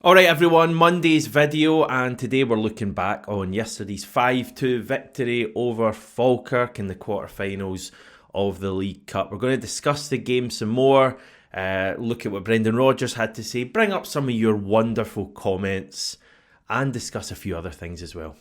Alright everyone, Monday's video, and today we're looking back on yesterday's 5-2 victory over Falkirk in the quarterfinals of the League Cup. We're going to discuss the game some more, look at what Brendan Rodgers had to say, bring up some of your wonderful comments, and discuss a few other things as well.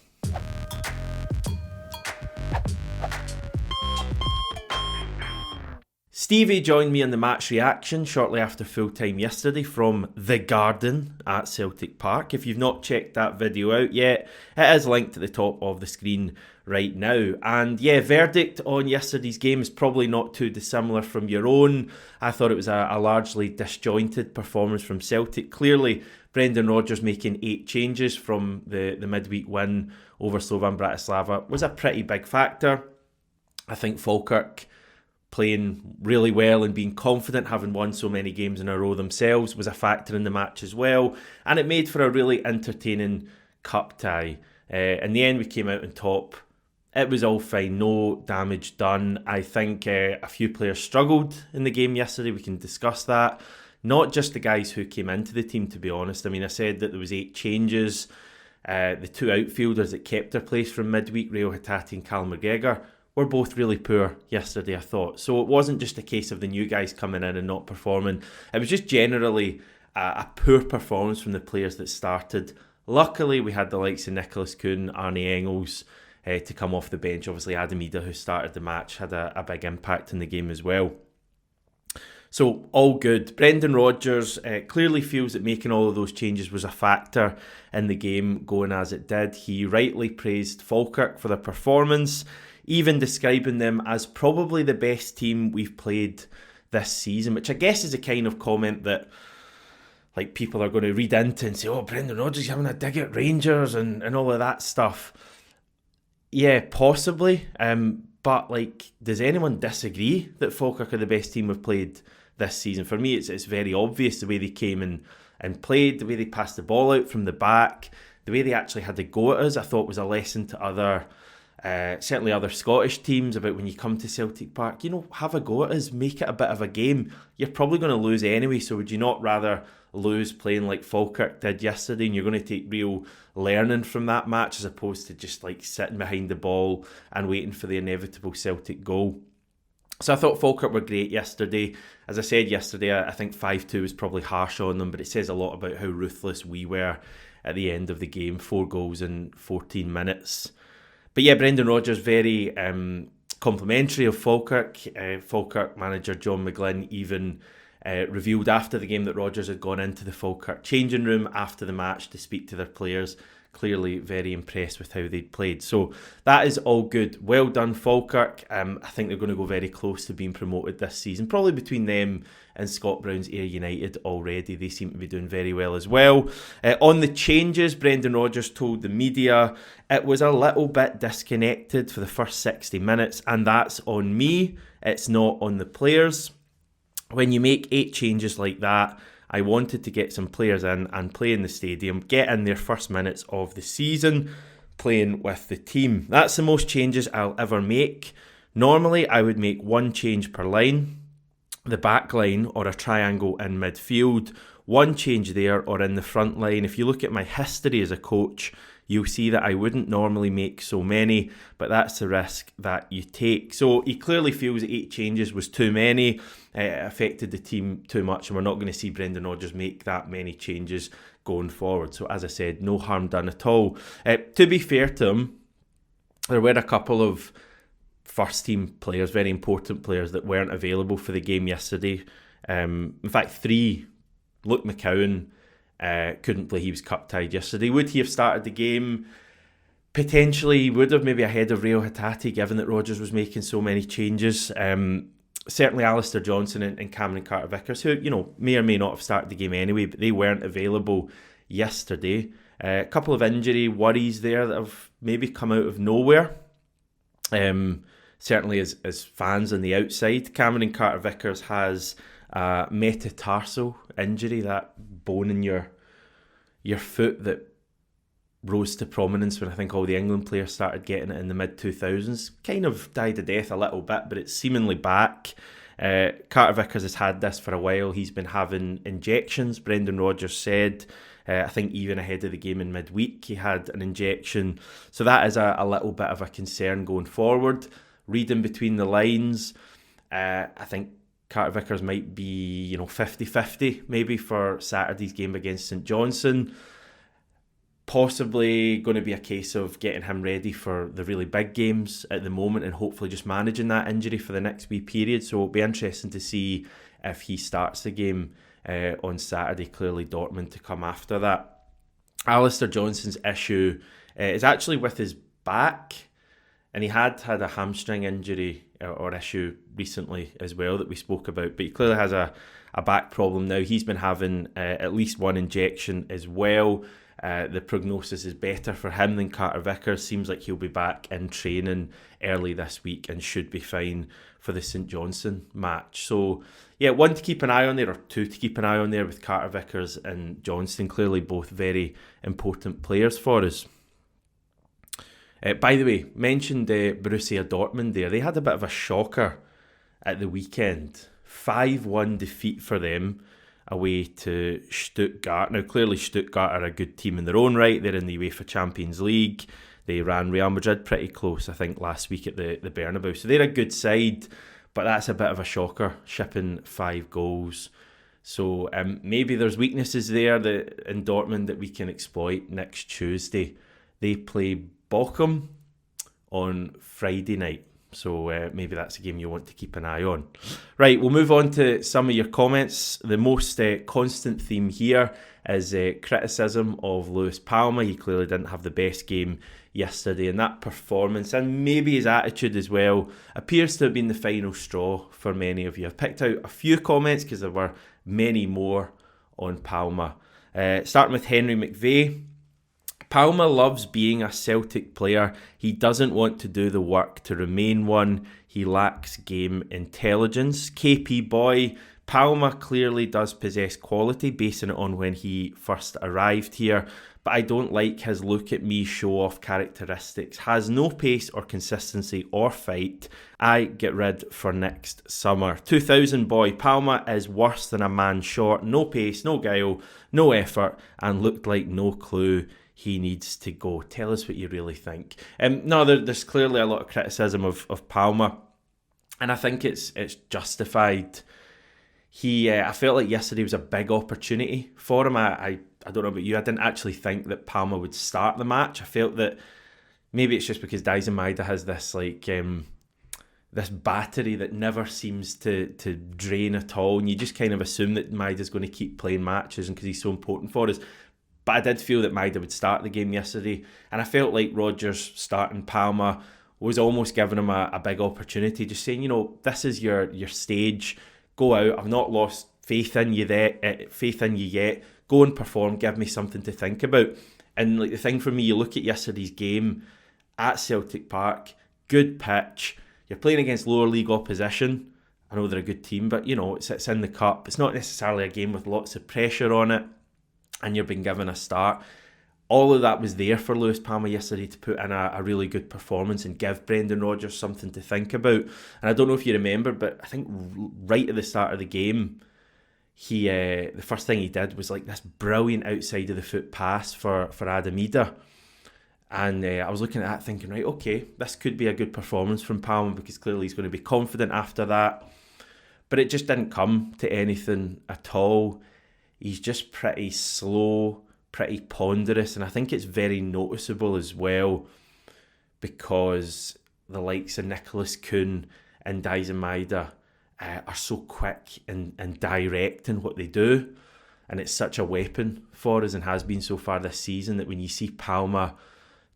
Stevie joined me in the match reaction shortly after full time yesterday from The Garden at Celtic Park. If you've not checked that video out yet, it is linked at the top of the screen right now. And yeah, verdict on yesterday's game is probably not too dissimilar from your own. I thought it was a largely disjointed performance from Celtic. Clearly, Brendan Rodgers making 8 changes from the midweek win over Slovan Bratislava was a pretty big factor. I think Falkirk playing really well and being confident, having won so many games in a row themselves, was a factor in the match as well. And it made for a really entertaining cup tie. In the end, we came out on top. It was all fine, no damage done. I think a few players struggled in the game yesterday. We can discuss that. Not just the guys who came into the team, to be honest. I mean, I said that there was 8 changes. The 2 outfielders that kept their place from midweek, Rio Hatate and Cal McGregor, were both really poor yesterday, I thought. So it wasn't just a case of the new guys coming in and not performing. It was just generally a poor performance from the players that started. Luckily, we had the likes of Nicholas Kuhn, Arne Engels to come off the bench. Obviously, Adam Ida, who started the match, had a big impact in the game as well. So, all good. Brendan Rodgers clearly feels that making all of those changes was a factor in the game going as it did. He rightly praised Falkirk for their performance, even describing them as probably the best team we've played this season, which I guess is a kind of comment that like people are going to read into and say, oh, Brendan Rodgers having a dig at Rangers and all of that stuff. Yeah, possibly. But like, does anyone disagree that Falkirk are the best team we've played this season? For me, it's very obvious the way they came and played, the way they passed the ball out from the back, the way they actually had to go at us. I thought was a lesson to other certainly other Scottish teams about when you come to Celtic Park, have a go at us, make it a bit of a game. You're probably going to lose anyway, so would you not rather lose playing like Falkirk did yesterday, and you're going to take real learning from that match as opposed to just like sitting behind the ball and waiting for the inevitable Celtic goal. So I thought Falkirk were great yesterday. As I said yesterday, I think 5-2 was probably harsh on them, but it says a lot about how ruthless we were at the end of the game. 4 goals in 14 minutes. But yeah, Brendan Rodgers very complimentary of Falkirk. Falkirk manager John McGlynn even revealed after the game that Rodgers had gone into the Falkirk changing room after the match to speak to their players. Clearly very impressed with how they'd played. So that is all good. Well done, Falkirk. I think they're going to go very close to being promoted this season. Probably between them and Scott Brown's Ayr United already. They seem to be doing very well as well. On the changes, Brendan Rodgers told the media it was a little bit disconnected for the first 60 minutes, and that's on me. It's not on the players. When you make 8 changes like that, I wanted to get some players in and play in the stadium, get in their first minutes of the season, playing with the team. That's the most changes I'll ever make. Normally, I would make 1 change per line, the back line or a triangle in midfield, 1 change there or in the front line. If you look at my history as a coach, you'll see that I wouldn't normally make so many, but that's the risk that you take. So he clearly feels that 8 changes was too many. It affected the team too much, and we're not going to see Brendan Rodgers make that many changes going forward. So as I said, no harm done at all. To be fair to him, there were a couple of first team players, very important players, that weren't available for the game yesterday. In fact, 3. Luke McCowan couldn't play. He was cup tied yesterday. Would he have started the game? Potentially he would have, maybe ahead of Rio Hatate, given that Rodgers was making so many changes. Certainly Alistair Johnston and Johnston Carter-Vickers, who may or may not have started the game anyway, but they weren't available yesterday. A couple of injury worries there that have maybe come out of nowhere. Certainly as fans on the outside, Cameron Carter-Vickers has a metatarsal injury, that bone in your foot that rose to prominence when I think all the England players started getting it in the mid-2000s. Kind of died a death a little bit, but it's seemingly back. Carter-Vickers has had this for a while. He's been having injections, Brendan Rodgers said. I think even ahead of the game in midweek, he had an injection. So that is a little bit of a concern going forward. Reading between the lines, I think Carter-Vickers might be 50-50 maybe for Saturday's game against St Johnstone. Possibly going to be a case of getting him ready for the really big games at the moment and hopefully just managing that injury for the next wee period. So it'll be interesting to see if he starts the game on Saturday. Clearly Dortmund to come after that. Alistair Johnston's issue is actually with his back, and he had a hamstring injury or issue recently as well that we spoke about, but he clearly has a back problem now. He's been having at least one injection as well. The prognosis is better for him than Carter-Vickers. Seems like he'll be back in training early this week and should be fine for the St Johnstone match. So yeah, one to keep an eye on there, or two to keep an eye on there with Carter-Vickers and Johnston. Clearly both very important players for us. By the way, mentioned Borussia Dortmund there. They had a bit of a shocker at the weekend. 5-1 defeat for them away to Stuttgart. Now, clearly Stuttgart are a good team in their own right. They're in the UEFA Champions League. They ran Real Madrid pretty close, I think, last week at the Bernabeu. So they're a good side, but that's a bit of a shocker, shipping 5 goals. So maybe there's weaknesses there in Dortmund that we can exploit next Tuesday. They play Bochum on Friday night. So maybe that's a game you want to keep an eye on. Right, we'll move on to some of your comments. The most constant theme here is criticism of Lewis Palma. He clearly didn't have the best game yesterday, and that performance and maybe his attitude as well appears to have been the final straw for many of you. I've picked out a few comments because there were many more on Palma. Starting with Henry McVeigh. Palma loves being a Celtic player. He doesn't want to do the work to remain one. He lacks game intelligence. KP Boy, Palma clearly does possess quality, basing it on when he first arrived here, but I don't like his look at me show-off characteristics. Has no pace or consistency or fight. I get rid for next summer. 2000 Boy, Palma is worse than a man short. No pace, no guile, no effort, and looked like no clue. He needs to go. Tell us what you really think. No, there's clearly a lot of criticism of Palma, and I think it's justified. I felt like yesterday was a big opportunity for him. I don't know about you. I didn't actually think that Palma would start the match. I felt that maybe it's just because Dyson Maeda has this this battery that never seems to drain at all, and you just kind of assume that Maeda's going to keep playing matches and because he's so important for us. But I did feel that Maeda would start the game yesterday, and I felt like Rodgers starting Palma was almost giving him a big opportunity, just saying, this is your stage. Go out. I've not lost faith in you yet. Go and perform. Give me something to think about. And the thing for me, you look at yesterday's game at Celtic Park, good pitch. You're playing against lower league opposition. I know they're a good team, but it's in the cup. It's not necessarily a game with lots of pressure on it, and you're being given a start. All of that was there for Lewis Palma yesterday to put in a really good performance and give Brendan Rodgers something to think about. And I don't know if you remember, but I think right at the start of the game, the first thing he did was this brilliant outside of the foot pass for Adam Ida. And I was looking at that thinking, right, okay, this could be a good performance from Palma because clearly he's going to be confident after that. But it just didn't come to anything at all. He's just pretty slow, pretty ponderous, and I think it's very noticeable as well because the likes of Nicholas Kuhn and Dyson Maeda are so quick and direct in what they do, and it's such a weapon for us and has been so far this season that when you see Palma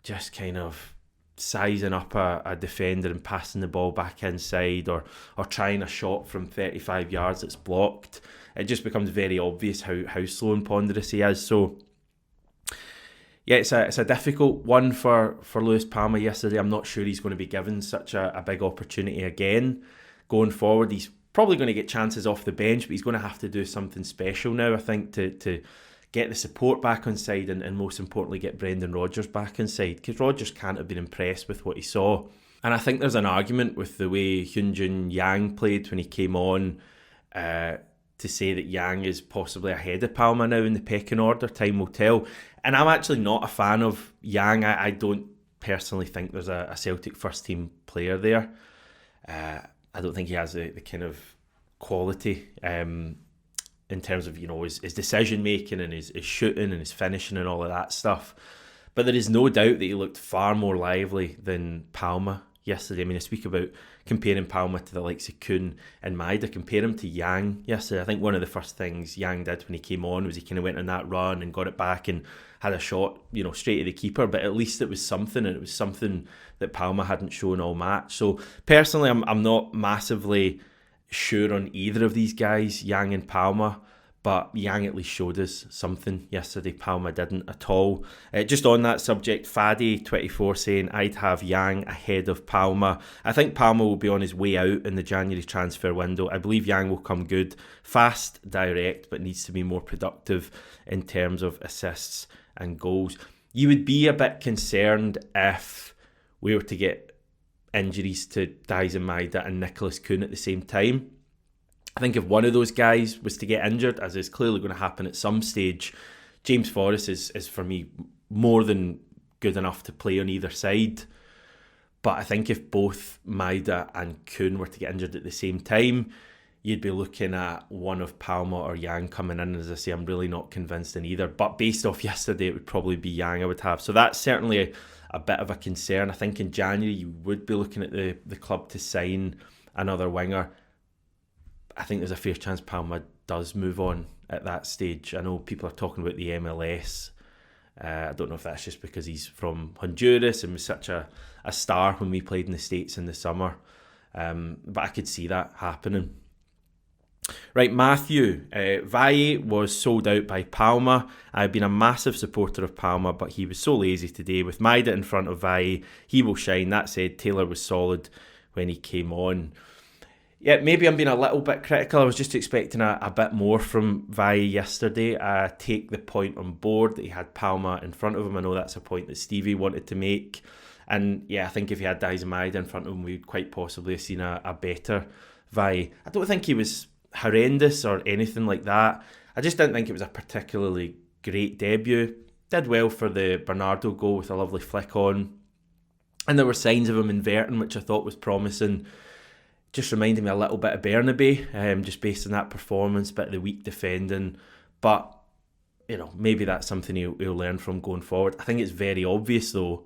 just kind of sizing up a defender and passing the ball back inside or trying a shot from 35 yards that's blocked, it just becomes very obvious how slow and ponderous he is. So yeah, it's a difficult one for Lewis Palma yesterday. I'm not sure he's going to be given such a big opportunity again going forward. He's probably going to get chances off the bench, but he's going to have to do something special now, I think, to get the support back on side and most importantly get Brendan Rodgers back on side, because Rodgers can't have been impressed with what he saw. And I think there's an argument with the way Hyun-Jin Yang played when he came on to to say that Yang is possibly ahead of Palma now in the pecking order. Time will tell. And I'm actually not a fan of Yang. I don't personally think there's a Celtic first team player there. I don't think he has the kind of quality in terms of, his decision making and his shooting and his finishing and all of that stuff. But there is no doubt that he looked far more lively than Palma yesterday. I mean, I speak about comparing Palma to the likes of Kuhn and Maida. Compare him to Yang yesterday. I think one of the first things Yang did when he came on was he kind of went on that run and got it back and had a shot, straight to the keeper. But at least it was something, and it was something that Palma hadn't shown all match. So personally, I'm not massively sure on either of these guys, Yang and Palma. But Yang at least showed us something yesterday. Palma didn't at all. Just on that subject, Faddy24 saying, I'd have Yang ahead of Palma. I think Palma will be on his way out in the January transfer window. I believe Yang will come good, fast, direct, but needs to be more productive in terms of assists and goals. You would be a bit concerned if we were to get injuries to Daizen Maida and Nicholas Kuhn at the same time. I think if one of those guys was to get injured, as is clearly going to happen at some stage, James Forrest is for me more than good enough to play on either side. But I think if both Maida and Kuhn were to get injured at the same time, you'd be looking at one of Palma or Yang coming in. As I say, I'm really not convinced in either. But based off yesterday, it would probably be Yang I would have. So that's certainly a bit of a concern. I think in January, you would be looking at the club to sign another winger. I think there's a fair chance Palma does move on at that stage. I know people are talking about the MLS. I don't know if that's just because he's from Honduras and was such a star when we played in the States in the summer. But I could see that happening. Right, Matthew. Valle was sold out by Palma. I've been a massive supporter of Palma, but he was so lazy today. With Maida in front of Valle, he will shine. That said, Taylor was solid when he came on. Yeah, maybe I'm being a little bit critical. I was just expecting a bit more from Valle yesterday. I take the point on board that he had Palma in front of him. I know that's a point that Stevie wanted to make. And yeah, I think if he had Daizen Maida in front of him, we'd quite possibly have seen a better Valle. I don't think he was horrendous or anything like that. I just didn't think it was a particularly great debut. Did well for the Bernardo goal with a lovely flick on. And there were signs of him inverting, which I thought was promising. Just reminded me a little bit of Bernabe, just based on that performance, bit of the weak defending. But, maybe that's something he'll learn from going forward. I think it's very obvious, though,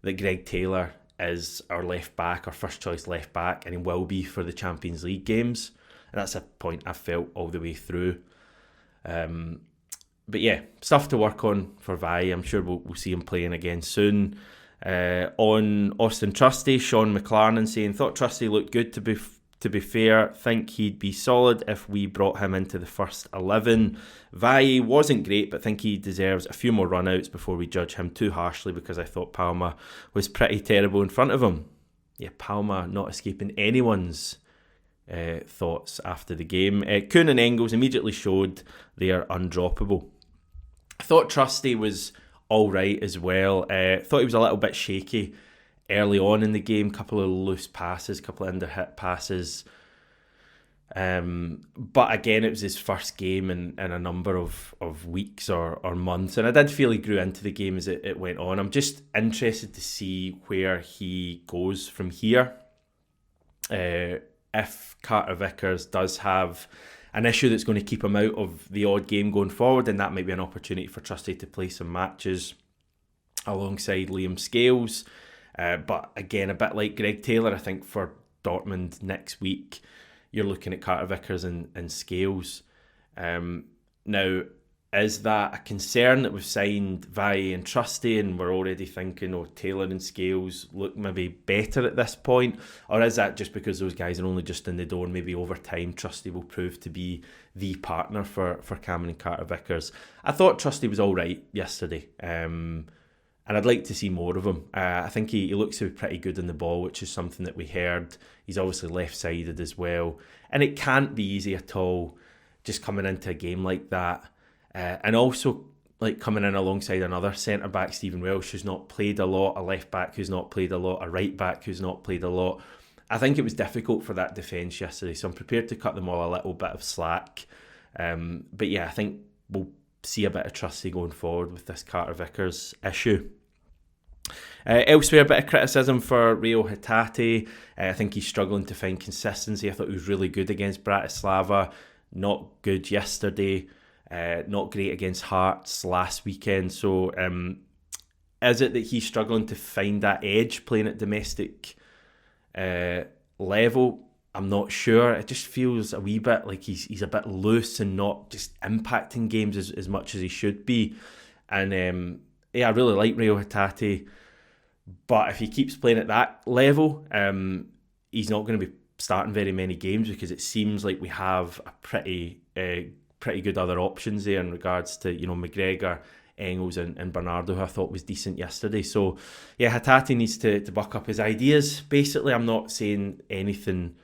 that Greg Taylor is our left back, our first choice left back, and he will be for the Champions League games. And that's a point I've felt all the way through. But yeah, stuff to work on for Valle. I'm sure we'll see him playing again soon. On Austin Trusty, Sean McLaren saying, thought Trusty looked good to be fair. Think he'd be solid if we brought him into the first 11. Valle wasn't great, but think he deserves a few more run-outs before we judge him too harshly, because I thought Palma was pretty terrible in front of him. Yeah, Palma not escaping anyone's thoughts after the game. Kuhn and Engels immediately showed they are undroppable. I thought Trusty was alright as well. Thought he was a little bit shaky early on in the game. Couple of loose passes, couple of under-hit passes. But again, it was his first game in a number of weeks or months. And I did feel he grew into the game as it went on. I'm just interested to see where he goes from here. If Carter-Vickers does have an issue that's going to keep him out of the odd game going forward, then that might be an opportunity for Trusty to play some matches alongside Liam Scales. But again, a bit like Greg Taylor, I think for Dortmund next week, you're looking at Carter-Vickers and Scales. Now, is that a concern that we've signed Valle and Trusty and we're already thinking, Taylor and Scales look maybe better at this point? Or is that just because those guys are only just in the door and maybe over time Trusty will prove to be the partner for Cameron and Carter-Vickers? I thought Trusty was all right yesterday. And I'd like to see more of him. I think he looks to be pretty good in the ball, which is something that we heard. He's obviously left-sided as well. And it can't be easy at all just coming into a game like that. And also like coming in alongside another centre-back, Stephen Welsh, who's not played a lot, a left-back who's not played a lot, a right-back who's not played a lot. I think it was difficult for that defence yesterday, so I'm prepared to cut them all a little bit of slack. But yeah, I think we'll see a bit of trusty going forward with this Carter-Vickers issue. Elsewhere, a bit of criticism for Rio Hatate. I think he's struggling to find consistency. I thought he was really good against Bratislava, not good yesterday, not great against Hearts last weekend. So is it that he's struggling to find that edge playing at domestic level? I'm not sure. It just feels a wee bit like he's a bit loose and not just impacting games as much as he should be. And yeah, I really like Rio Hatate, but if he keeps playing at that level, he's not going to be starting very many games, because it seems like we have a pretty good other options there in regards to, you know, McGregor, Engels and Bernardo, who I thought was decent yesterday. So yeah, Hatate needs to buck up his ideas. Basically, I'm not saying anything,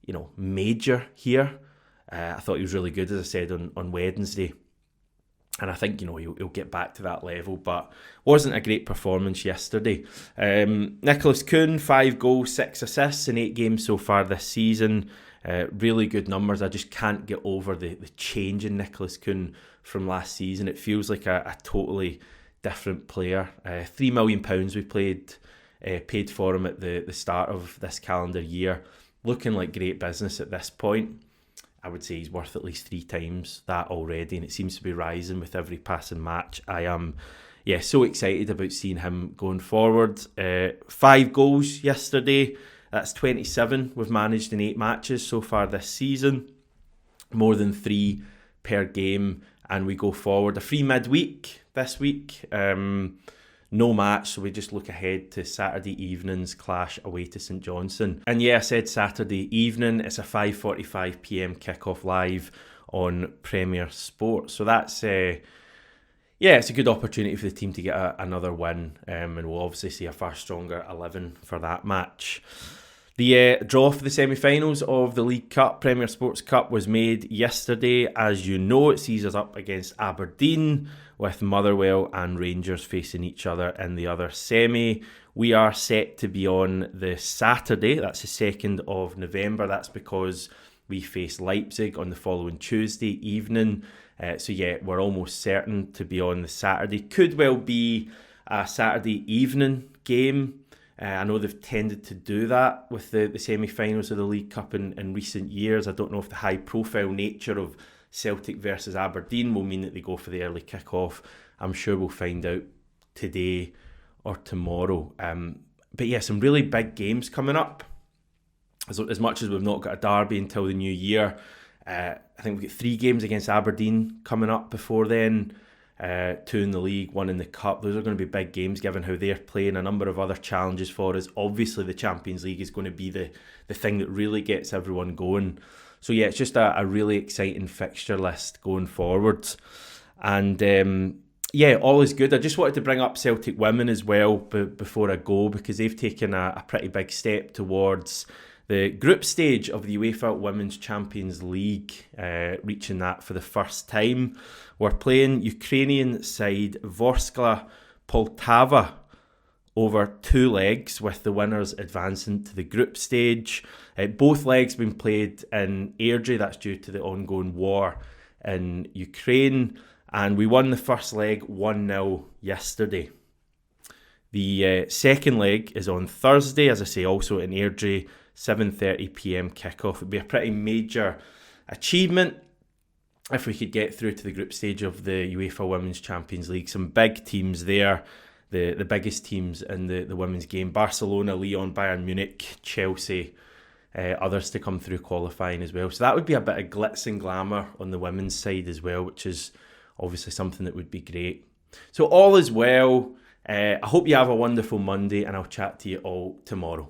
you know, major here. I thought he was really good, as I said, on Wednesday. And I think, you know, he'll get back to that level, but wasn't a great performance yesterday. Nicholas Kuhn, 5 goals, 6 assists in 8 games so far this season. Really good numbers. I just can't get over the change in Nicholas Kuhn from last season. It feels like a totally different player. £3 million we paid for him at the start of this calendar year. Looking like great business at this point. I would say he's worth at least 3 times that already, and it seems to be rising with every passing match. I am, so excited about seeing him going forward. 5 goals yesterday. That's 27 we've managed in 8 matches so far this season. More than 3 per game, and we go forward. A free midweek this week. No match, so we just look ahead to Saturday evening's clash away to St Johnston. And yeah, I said Saturday evening. It's a 5:45 PM kickoff live on Premier Sports. So that's it's a good opportunity for the team to get another win, and we'll obviously see a far stronger 11 for that match. The draw for the semi-finals of the League Cup, Premier Sports Cup, was made yesterday. As you know, it sees us up against Aberdeen, with Motherwell and Rangers facing each other in the other semi. We are set to be on the Saturday, that's the 2nd of November. That's because we face Leipzig on the following Tuesday evening. So yeah, we're almost certain to be on the Saturday. Could well be a Saturday evening game. I know they've tended to do that with the semi-finals of the League Cup in recent years. I don't know if the high-profile nature of Celtic versus Aberdeen will mean that they go for the early kick-off. I'm sure we'll find out today or tomorrow. But yeah, some really big games coming up. As much as we've not got a derby until the new year, I think we've got 3 games against Aberdeen coming up before then. 2 in the league, 1 in the cup. Those are going to be big games given how they're playing. A number of other challenges for us. Obviously the Champions League is going to be the thing that really gets everyone going. So yeah, it's just a really exciting fixture list going forwards. And all is good. I just wanted to bring up Celtic women as well before I go, because they've taken a pretty big step towards the group stage of the UEFA Women's Champions League, reaching that for the first time. We're playing Ukrainian side Vorskla Poltava over 2 legs, with the winners advancing to the group stage. Both legs been played in Airdrie. That's due to the ongoing war in Ukraine. And we won the first leg 1-0 yesterday. The second leg is on Thursday, as I say, also in Airdrie, 7:30 PM kickoff. It'd be a pretty major achievement if we could get through to the group stage of the UEFA Women's Champions League. Some big teams there, the biggest teams in the women's game: Barcelona, Lyon, Bayern Munich, Chelsea, others to come through qualifying as well. So that would be a bit of glitz and glamour on the women's side as well, which is obviously something that would be great. So all is well. I hope you have a wonderful Monday, and I'll chat to you all tomorrow.